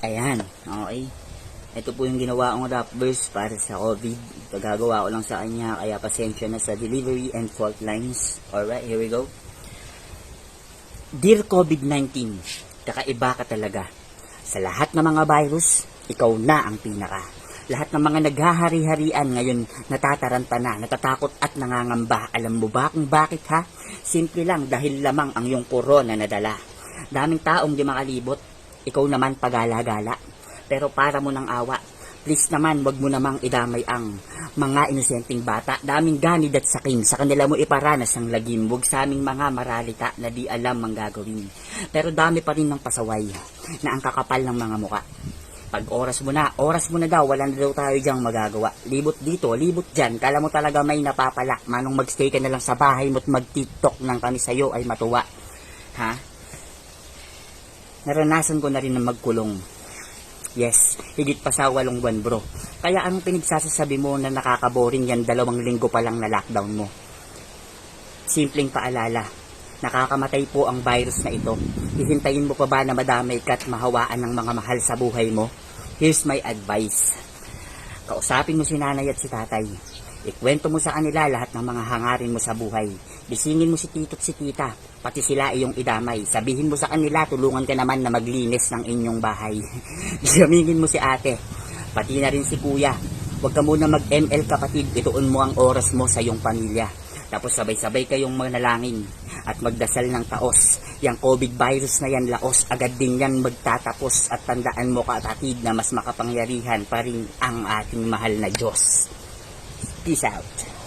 Ayan, okay. Ito po yung ginawa kong rap verse para sa COVID. Ito gagawa ko lang sa kanya, kaya pasensya na sa delivery and fault lines. Alright, here we go. Dear COVID-19, kakaiba ka talaga. Sa lahat ng mga virus, ikaw na ang pinaka. Lahat ng mga naghahari-harian ngayon natataranta na, natatakot at nangangamba. Alam mo ba kung bakit ha? Simple lang, dahil lamang ang iyong corona na dala. Daming taong di makalibot, ikaw naman pagala-gala. Pero para mo ng awa, please naman wag mo namang idamay ang mga inosenteng bata. Daming ganid at saking, sa kanila mo iparanas ang lagim. Huwag sa aming mga maralita na di alam ang gagawin. Pero dami pa rin ng pasaway na ang kakapal ng mga muka. Pag oras mo na daw, wala na daw tayo dyang magagawa. Libot dito, libot dyan, kala mo talaga may napapala. Manong magstay ka na lang sa bahay mo at mag-tiktok ng kami sa'yo ay matuwa. Ha? Naranasan ko na rin na magkulong. Yes, higit pa sa 8 buwan bro. Kaya anong pinagsasasabi mo na nakakaboring yan 2 linggo pa lang na lockdown mo? Simpleng paalala, nakakamatay po ang virus na ito. Hihintayin mo pa ba na madamay ka at mahawaan ng mga mahal sa buhay mo? Here's my advice. Kausapin mo si nanay at si tatay. Ikwento mo sa kanila lahat ng mga hangarin mo sa buhay. Bisingin mo si tito at si tita. Pati sila iyong idamay. Sabihin mo sa kanila, tulungan ka naman na maglinis ng inyong bahay. Isamingin mo si ate. Pati na rin si kuya. Huwag ka muna mag-ML kapatid. Ituon mo ang oras mo sa iyong pamilya. Tapos sabay-sabay kayong manalangin at magdasal ng taos. Yang COVID virus na yan, laos, agad din yan magtatapos. At tandaan mo kapatid na mas makapangyarihan pa rin ang ating mahal na Diyos. Peace out.